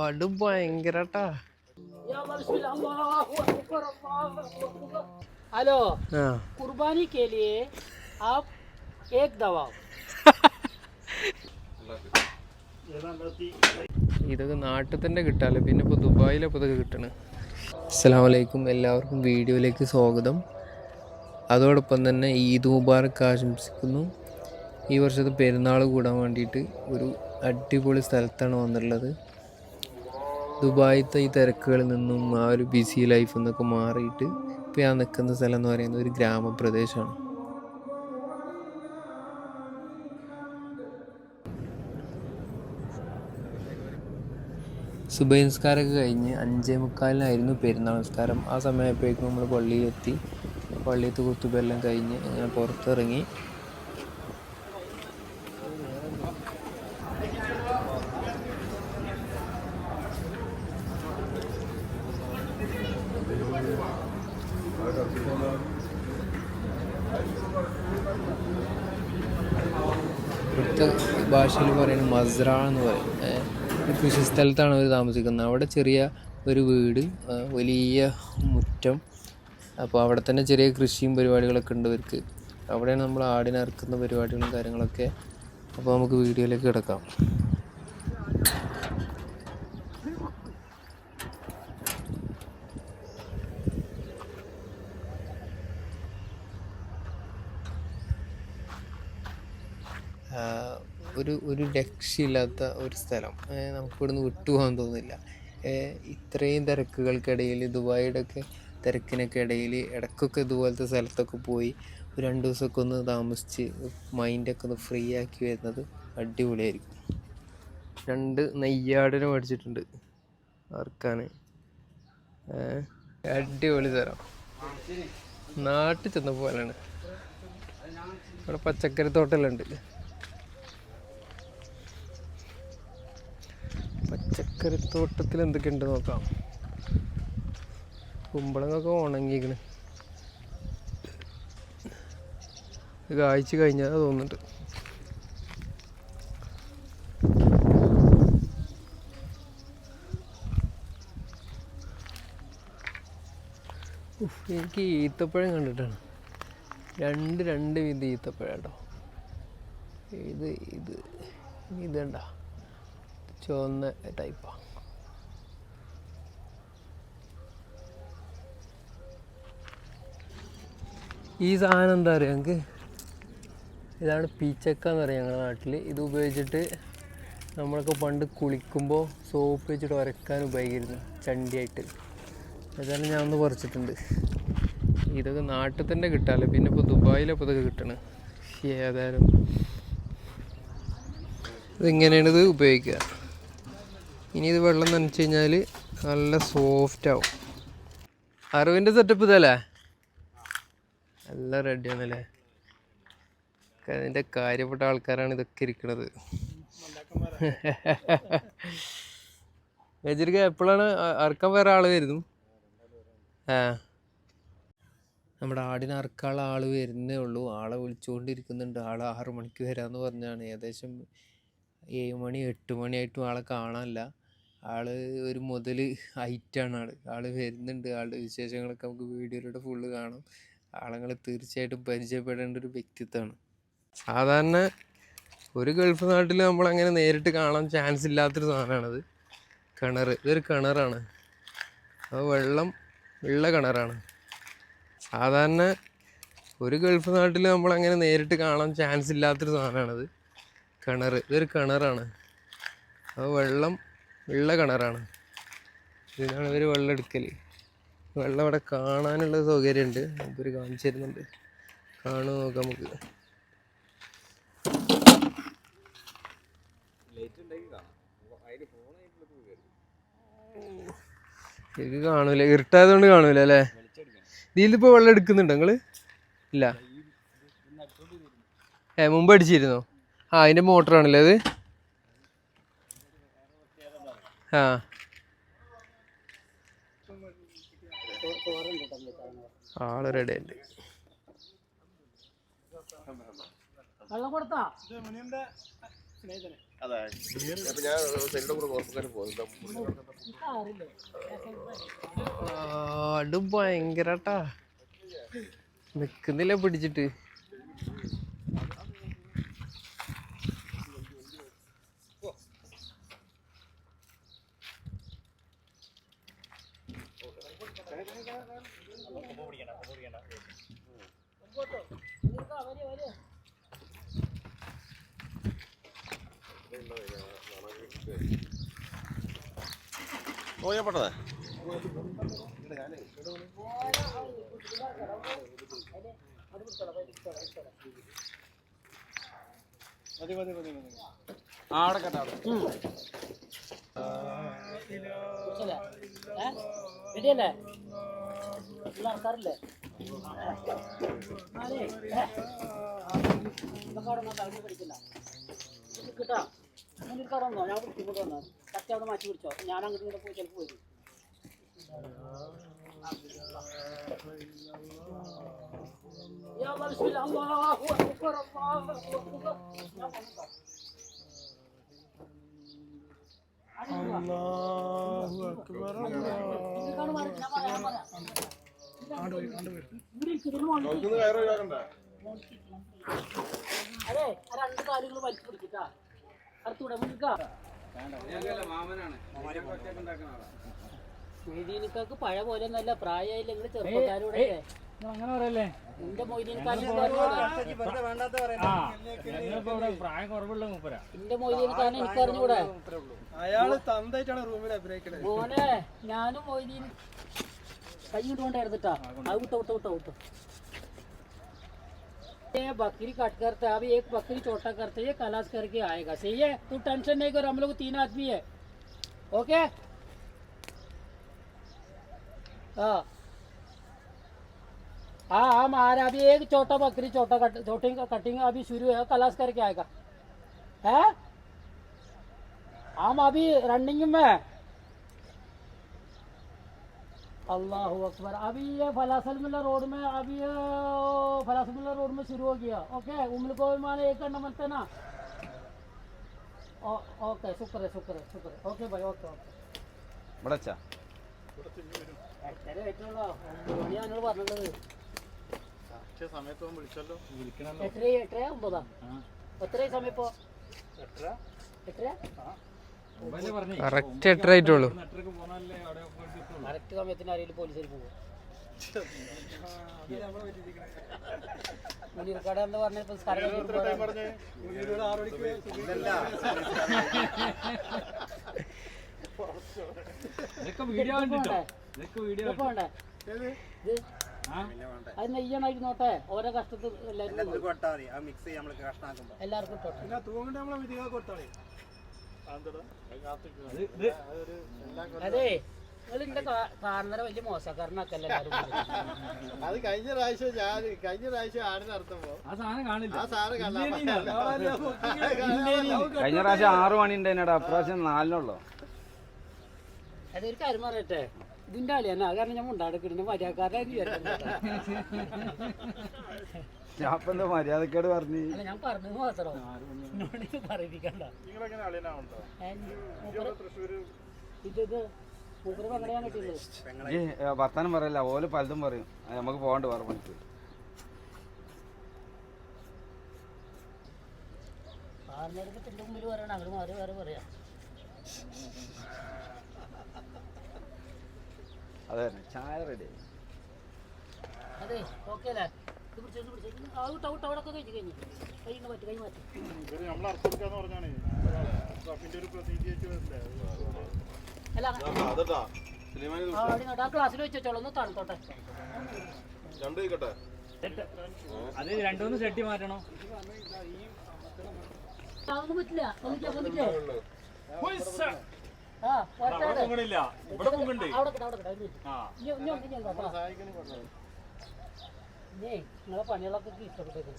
അടും ഭയങ്കരട്ടാ. Hello कुर्बानी के लिए आप एक दबाओ. ഇതൊക്കെ നാട്ടിൽ തന്നെ കിട്ടാമല്ലോ, പിന്നെ ഇപ്പോൾ ദുബായിലപ്പോൾ ഇതൊക്കെ കിട്ടണം. അസ്സലാമു അലൈക്കും, എല്ലാവർക്കും വീഡിയോയിലേക്ക് സ്വാഗതം. അതോടൊപ്പം തന്നെ ഈദ് മുബാറക്ക് ആശംസിക്കുന്നു. ഈ വർഷത്തെ പെരുന്നാൾ കൂടാൻ വേണ്ടിയിട്ട് ഒരു അടിപൊളി സ്ഥലത്താണ് വന്നിട്ടുള്ളത്. ദുബായിത്തെ ഈ തിരക്കുകളിൽ നിന്നും ആ ഒരു ബിസി ലൈഫിൽ നിന്നൊക്കെ മാറിയിട്ട് ഇപ്പോൾ ഞാൻ നിൽക്കുന്ന സ്ഥലം എന്ന് പറയുന്നത് ഒരു ഗ്രാമപ്രദേശമാണ്. സുബഹി നിസ്കാരമൊക്കെ കഴിഞ്ഞ് 5:45 പെരുന്നാൾ നിസ്കാരം. ആ സമയമായപ്പോഴേക്കും നമ്മൾ പള്ളിയിലെത്തി. പള്ളിയത്തെ കുത്തുബെല്ലാം കഴിഞ്ഞ് അങ്ങനെ പുറത്തിറങ്ങി. ഇവിടുത്തെ ഭാഷയിൽ പറയുന്നത് മസ്റ എന്ന് പറയും. കൃഷി സ്ഥലത്താണ് അവർ താമസിക്കുന്നത്. അവിടെ ചെറിയ ഒരു വീട്, വലിയ മുറ്റം. അപ്പോൾ അവിടെ തന്നെ ചെറിയ കൃഷിയും പരിപാടികളൊക്കെ ഉണ്ട് ഇവർക്ക്. അവിടെയാണ് നമ്മൾ ആടിനെ ഇറക്കുന്ന പരിപാടികളും കാര്യങ്ങളൊക്കെ. അപ്പോൾ നമുക്ക് വീഡിയോയിലേക്ക് കിടക്കാം. ഒരു രക്ഷയില്ലാത്ത ഒരു സ്ഥലം. നമുക്കിവിടുന്ന് വിട്ടുപോകാൻ തോന്നില്ല. ഇത്രയും തിരക്കുകൾക്കിടയിൽ, ദുബായിയുടെ ഒക്കെ തിരക്കിനൊക്കെ ഇടയിൽ ഇടയ്ക്കൊക്കെ ഇതുപോലത്തെ സ്ഥലത്തൊക്കെ പോയി ഒരു 2 ദിവസമൊക്കെ ഒന്ന് താമസിച്ച് മൈൻഡൊക്കെ ഒന്ന് ഫ്രീ ആക്കി വരുന്നത് അടിപൊളിയായിരിക്കും. 2 നെയ്യാടിനെ മേടിച്ചിട്ടുണ്ട് അറക്കാൻ. അടിപൊളി സ്ഥലം, നാട്ടിൽ ചെന്ന പോലെയാണ്. ഇവിടെ പച്ചക്കറി തോട്ടെല്ലാം ഉണ്ട്. പച്ചക്കറിത്തോട്ടത്തിൽ എന്തൊക്കെയുണ്ട് നോക്കാം. കുമ്പളങ്ങൊക്കെ ഉണങ്ങിക്കണ്, കായ്ച്ചു കഴിഞ്ഞാൽ തോന്നുന്നുണ്ട്. എനിക്ക് ഈത്തപ്പഴം കണ്ടിട്ടാണ്. രണ്ട് വിധ ഈത്തപ്പഴം കേട്ടോ. ഇതണ്ട ചുവന്ന ടൈപ്പാണ്. ഈ സാധനം എന്താ പറയുക ഞങ്ങൾക്ക്, ഇതാണ് പീച്ചക്ക എന്ന് പറയുക ഞങ്ങളുടെ നാട്ടിൽ. ഇത് ഉപയോഗിച്ചിട്ട് നമ്മളൊക്കെ പണ്ട് കുളിക്കുമ്പോൾ സോപ്പ് വെച്ചിട്ട് ഉരക്കാൻ ഉപയോഗിക്കുന്നു, ചണ്ടിയായിട്ട്. ഏതായാലും ഞാൻ ഒന്ന് പറിച്ചിട്ടുണ്ട്. ഇതൊക്കെ നാട്ടിൽ തന്നെ കിട്ടാമല്ലോ, പിന്നെ ഇപ്പോൾ ദുബായിലപ്പോൾ ഇതൊക്കെ കിട്ടണം. ഏതായാലും ഇതിങ്ങനെയാണ് ഇത് ഉപയോഗിക്കുക. ഇനി ഇത് വെള്ളം നനച്ച് കഴിഞ്ഞാൽ നല്ല സോഫ്റ്റ് ആവും. അറിവിൻ്റെ സെറ്റപ്പ് ഇതല്ലേ, നല്ല റെഡിയാണല്ലേ. അതിൻ്റെ കാര്യപ്പെട്ട ആൾക്കാരാണ് ഇതൊക്കെ ഇരിക്കുന്നത്. വെച്ചിരിക്കുക എപ്പോഴാണ് അറക്കാൻ വേറെ ആൾ വരുന്നു? നമ്മുടെ ആടിനെ അറക്കാനുള്ള ആൾ വരുന്നേ ഉള്ളൂ. ആളെ വിളിച്ചുകൊണ്ടിരിക്കുന്നുണ്ട്. ആൾ 6 മണിക്ക് വരാമെന്ന് പറഞ്ഞാണ്. ഏകദേശം 7 മണി 8 മണിയായിട്ടും ആളെ കാണാനില്ല. ആള് ഒരു മുതൽ ഹൈറ്റാണ്. ആള് വരുന്നുണ്ട്. ആളുടെ വിശേഷങ്ങളൊക്കെ നമുക്ക് വീഡിയോയിലൂടെ ഫുള്ള് കാണാം. ആളുകൾ തീർച്ചയായിട്ടും പരിചയപ്പെടേണ്ട ഒരു വ്യക്തിത്വമാണ്. സാധാരണ ഒരു ഗൾഫ് നാട്ടിൽ നമ്മളങ്ങനെ നേരിട്ട് കാണാൻ ചാൻസ് ഇല്ലാത്തൊരു സാധനമാണത്. കിണർ. ഇതൊരു കിണറാണ്. അപ്പോൾ വെള്ളം ഉള്ള കിണറാണ്. സാധാരണ ഒരു ഗൾഫ് നാട്ടിൽ നമ്മളങ്ങനെ നേരിട്ട് കാണാൻ ചാൻസ് ഇല്ലാത്തൊരു സാധനമാണത്. കിണർ. ഇതൊരു കിണറാണ്. അപ്പോൾ വെള്ളം ഉള്ള കിണറാണ്. ഇതിനാണ് ഇവർ വെള്ളം എടുക്കൽ. വെള്ളം അവിടെ കാണാനുള്ള സൗകര്യമുണ്ട്. ഇവർ കാണിച്ചു തരുന്നുണ്ട്. കാണുമോ നോക്കാം നമുക്ക്. ശരിക്കും കാണൂല, ഇരുട്ടായതുകൊണ്ട് കാണൂല അല്ലേ. ഇതിലിപ്പോൾ വെള്ളം എടുക്കുന്നുണ്ടോ നിങ്ങൾ? ഇല്ല. മുമ്പ് അടിച്ചിരുന്നോ? അതിൻ്റെ മോട്ടറാണല്ലേ അത്. ആള് റെഡി ആയിട്ട്. വെള്ളം കൊടുത്താ അതെ അപ്പൊ ഞാൻ സെല്ലിന്റെ കൂടെ ഓർമ്മക്കാരും പോകുന്നു ആട് ഭയങ്കരട്ടാ നിക്കുന്നില്ല പിടിച്ചിട്ട്. പോയപ്പെട്ടതേ ആടെ കേട്ടോ റെഡിയല്ലേ ഉള്ള ആൾക്കാരില്ലേ പഠിക്കില്ല കിട്ടാ അങ്ങനെ ഒരു കടന്നോ ഞാൻ ഇങ്ങോട്ട് വന്നോ കത്തി അവിടെ മാറ്റി പിടിച്ചോ ഞാൻ അങ്ങോട്ട് ഇങ്ങോട്ട് പോയി ചിലപ്പോൾ വരും يا الله بسم الله الله اكبر അതെ രണ്ട് കാലുകൾ വലിച്ചു പിടിച്ചിട്ടാ അടുത്തൂടെ മുന്നിക്കാ മൊയ്തീനിക്കാക്ക് പഴയ പോലെ ഒന്നല്ല പ്രായമായില്ല നിങ്ങൾ ചെറുപ്പക്കാരുടെ അങ്ങനെ പറയല്ലേ എന്റെ പ്രായം കുറവുള്ള മൂപ്പരാ എന്റെ മൊയ്തീനിക്കാരൻ എനിക്ക് അറിഞ്ഞൂടെ അയാള് തന്തായിട്ടാണ് റൂമിൽ അഭിനയിക്കണത്. മോനെ ഞാനും മൊയ്തീൻ കൈ കൊണ്ടുകൊണ്ടായിരുന്നിട്ടാ അത് വിട്ടോ വിട്ടോ വിട്ടോ വിട്ടോ बकरी काट करता है अभी एक बकरी छोटा करते है खलास करके आएगा सही है तू टेंशन नहीं कर हम लोग 3 आदमी है ओके हाँ हाँ हम आ रहे अभी एक छोटा बकरी छोटा कटिंग अभी शुरू है खलास करके आएगा है हम अभी रनिंग में अल्लाह अकबर अभी ये फलासल मिला रोड में अभी फलासल मिला रोड में शुरू हो गया ओके उम्र को माने 1 घंटा बनते ना ओके शुक्र है ओके भाई ओके ഇവിടെച്ചാ കറക്റ്റ് 8 ആയിട്ടുള്ളൂ. കറക്റ്റ് സമയത്തിന് ആരെങ്കിലും പോലീസിൽ പോകും മുനീർക്കട എന്ന് പറഞ്ഞപ്പോ അത് നെയ്യണായിട്ട് നോട്ടെ ഓരോ കഷ്ടത്തിൽ എല്ലാവർക്കും അതെ നിങ്ങൾ എന്റെ കാണുന്ന വലിയ മോശക്കാരനൊക്കെയല്ലേ അത് കഴിഞ്ഞ പ്രാവശ്യം ആടിനർത്ഥപ്പോ ആ സാധനം കാണില്ല. കഴിഞ്ഞ പ്രാവശ്യം 6 മണി ഉണ്ടായിട്ടാ അപ്രാവശ്യം 4 അതൊരു കാര്യം പറയട്ടെ ഇതിന്റെ ആളിയാണ് കാരണം ഞാൻ മുണ്ടാടക്കിടുന്ന മര്യാദക്കാരനായി ഞാൻ മര്യാദക്കേട് പറഞ്ഞു. അല്ല ഞാൻ പറഞ്ഞത് മാത്രം പറയിപ്പിക്കണ്ട ഇത് മൂപ്പര് പെങ്ങളെയാണ് കിട്ടിയത്. വർത്താനം പറയല്ല ഓല് പലതും പറയും. നമുക്ക് പോകണ്ട വേറെ പണിക്ക്. ആറിനടുത്ത് തിന്റെ മുമ്പിൽ പറയണം അവര് മാറി വേറെ പറയാം. അതെ ചായ റെഡി. അതെ ഓക്കെ അല്ലേ അവിടെ കഴിച്ചു കഴിഞ്ഞു കൈ മാറ്റി കൈ മാറ്റി അല്ല ആ ക്ലാസ്സിൽ വെച്ചോളൂ ഒന്ന് തണുത്തോട്ടെ. അത് 2-3 സെട്ടി മാറ്റണം. അതൊന്നും പറ്റില്ല നിങ്ങളെ പണികളൊക്കെ ഇഷ്ടപ്പെട്ടേക്കും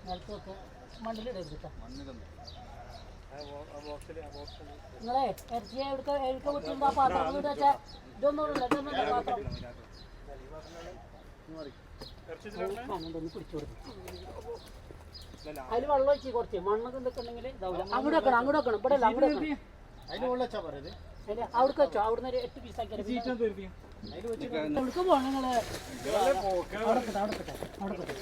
നിലത്ത് മണ്ണിലിടരുത് നിങ്ങളെ ഇറച്ചിയെ എടുക്ക വിട്ടുമ്പോ ആ പാത്രം വെച്ചാൽ ഇതൊന്നുമില്ല പാത്രം ഒന്ന് പിടിച്ചു കൊടുക്കും. അതിൽ വെള്ളം വെച്ച് കുറച്ച് മണ്ണൊക്കെ എന്തൊക്കെ ഉണ്ടെങ്കിൽ ഇതാവില്ല. അങ്ങോട്ട് വെക്കണം, അങ്ങോട്ട് വെക്കണം, ഇവിടെ അല്ല, അങ്ങോട്ട് വെക്കണം. അവിടേക്ക് വെച്ചോ, അവിടുന്ന് ഒരു 8 പീസാക്കി എവിടേക്ക് പോകണം നിങ്ങള്? അവിടെ കിട്ടെ, അവിടെ കിട്ടെ, അവിടെ കിട്ടെ.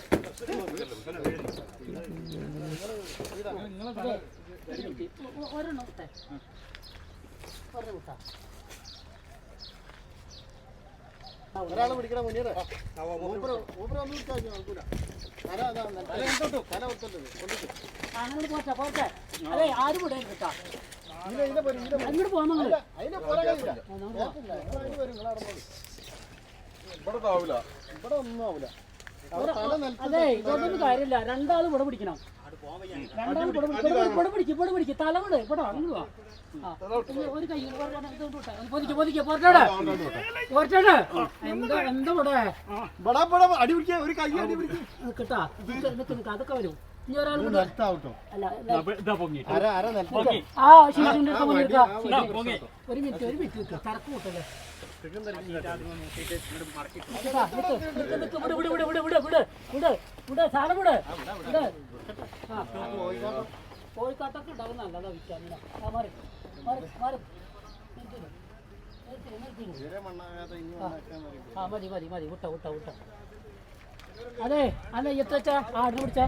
ഒരെണ്ണം കിട്ടെ, ഒരെണ്ണം കിട്ടാ. ഒരാളെ പിടിക്കണ മുന്നേറെ അങ്ങനെ പോട്ടെ പോട്ടെ. അതെ ആരും ഇവിടെ കിട്ടാ. അങ്ങോട്ട് പോകാൻ ഇവിടെ ഒന്നും ആവൂല. അതെ ഇതൊന്നും കാര്യമില്ല. രണ്ടാളും ഇവിടെ പിടിക്കണം. രണ്ടാളും ഇവിടെ പിടിക്കും, ഇവിടെ പിടിക്കും. തല വിട് ഇവിടെ അങ്ങ് വാ. ഒരു കൈ എന്താ എന്താ ഇവിടെ അടി പിടിക്കാൻ ഒരു കൈ അടി പിടിക്കും കിട്ടാ. അതൊക്കെ വരും. ഇനി ഒരാൾ ആ ശീലിന്റെ ഒരു മിനിറ്റ് തറക്ക് കൂട്ടല്ലേ. കോഴിക്കാട്ടൊക്കെ ഉണ്ടാവും നല്ലതാ വിൽക്കാൻ. മതി മതി മതി വിട്ട വിട്ട വിട്ട. അതെ അല്ല എത്ര വെച്ചാ ആടിനെ പിടിച്ചാ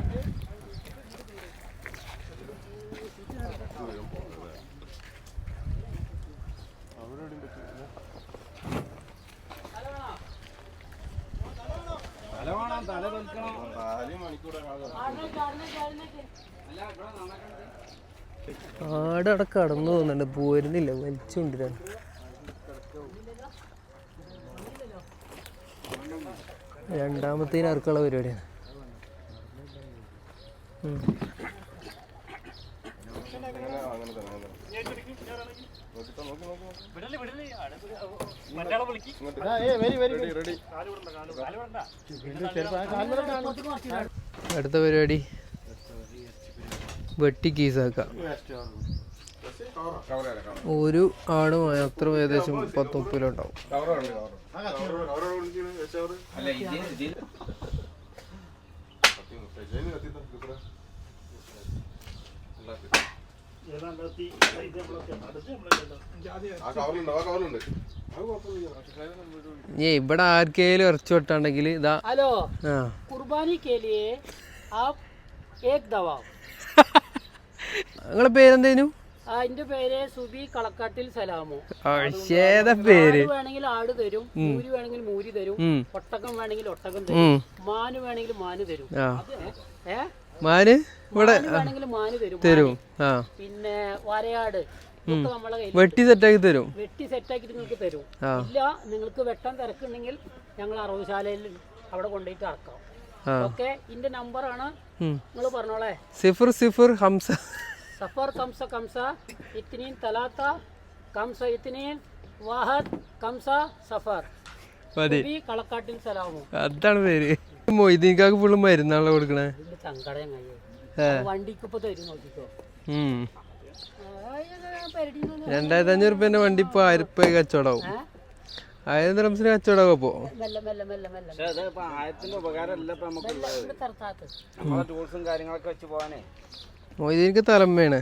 ആടവിടെ കടന്നു പോകുന്നുണ്ട്, പോരുന്നില്ല, വലിച്ചുകൊണ്ടിരാൻ. രണ്ടാമത്തേന് അറുക്കുള്ള പരിപാടിയാണ്. അടുത്ത പരിപാടി വെട്ടി കീസാക്കാം. ഒരു ആട് മാത്രം ഏകദേശം 10-30 കിലോ ഉണ്ടാവും. ഇവിടെ ആർക്കേലും ഇറച്ചി വെട്ടാണ്ടെങ്കിൽ ഇതാ. ഹലോ, കുർബാനി കേ ലിയേ ആപ് ഏക് ദവാ. നിങ്ങളെ പേരെന്തേനു? അതിന്റെ പേര് സുബി കളക്കാട്ടിൽ സലാമോ. പേര് വേണമെങ്കിൽ ആട് തരും, മൂരി വേണമെങ്കിൽ മൂരി തരും, ഒട്ടകം വേണമെങ്കിൽ ഒട്ടകം തരും, മാന് വേണമെങ്കിൽ മാന് തരും. മാന് ഇവിടെ വേണമെങ്കിൽ മാന് തരും തരും. പിന്നെ വരയാട് നമ്മളെ കയ്യിൽ വെട്ടി സെറ്റാക്കി തരും. വെട്ടി സെറ്റാക്കിട്ട് നിങ്ങൾക്ക് തരും. ഇല്ല നിങ്ങൾക്ക് വെട്ടാൻ തിരക്കുണ്ടെങ്കിൽ ഞങ്ങൾ അറവുശാലയിൽ അവിടെ കൊണ്ടുപോയിട്ട് അറക്കാം. ഓക്കെ, ഇന്റെ നമ്പറാണ്, നിങ്ങൾ പറഞ്ഞോളെ. 00 ഹംസ സഫർ കംസ കംസ ഇത്നീൻ തലാത്ത കംസ ഇത്നീൻ വാഹദ് കംസ സഫർ സുബി കളക്കാട്ടിൽ സലാമോ. അതാണ് പേര്. മൊയ്തീൻകാക്ക് ഫുള്ള് മരുന്നാണല്ലോ കൊടുക്കണേ. സങ്കടം വണ്ടിക്ക് ഇപ്പൊ തരും നോക്കിക്കോ. 2500 റുപ്യന്റെ വണ്ടി ഇപ്പൊ 1000 റുപ്യ കച്ചവടാവും. 1000 ദിർഹംസിന് കച്ചവടാവും. അപ്പൊ ടൂൾസും കാര്യങ്ങളൊക്കെ വെച്ച് പോവാനേ മൊയ്തീൻക്ക് തലമ്മയാണ്.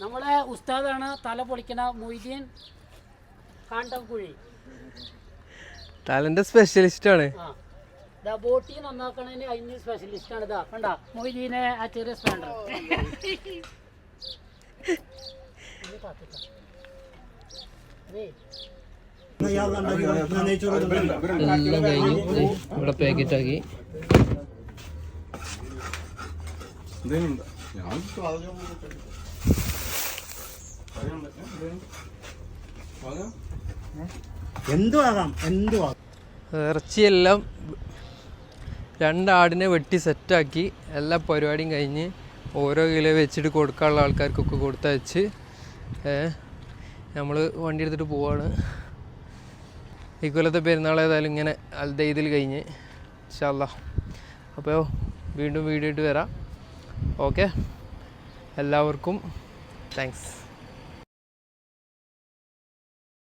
നമ്മളെ ഉസ്താദാണ് തല പൊളിക്കണ മൊയ്തീൻ കാണ്ടംകുഴി. തലന്റെ സ്പെഷ്യലിസ്റ്റ് ആണ്. ബോട്ടി നന്നാക്കണതിന് അതിന് സ്പെഷ്യലിസ്റ്റ് ആണ്. ഇതാ കണ്ട മൊയ്തീനെ ആ ചെറിയ സ്റ്റാൻഡർ. എല്ലാം കഴിഞ്ഞ് ഇവിടെ പാക്കറ്റ് ആക്കി. ഇറച്ചിയെല്ലാം 2 ആടിനെ വെട്ടി സെറ്റാക്കി എല്ലാ പരിപാടിയും കഴിഞ്ഞ് ഓരോ കിലോ വെച്ചിട്ട് കൊടുക്കാനുള്ള ആൾക്കാർക്കൊക്കെ കൊടുത്തയച്ച് നമ്മൾ വണ്ടി എടുത്തിട്ട് പോവാണ്. ഇക്കൊല്ലത്തെ പെരുന്നാൾ ഏതായാലും ഇങ്ങനെ അൽദൈദിൽ കഴിഞ്ഞ് ഇൻഷാ അല്ലാഹ്. അപ്പോൾ വീണ്ടും വീഡിയോ ഇട്ട് വരാം. ഓക്കെ, എല്ലാവർക്കും താങ്ക്സ്.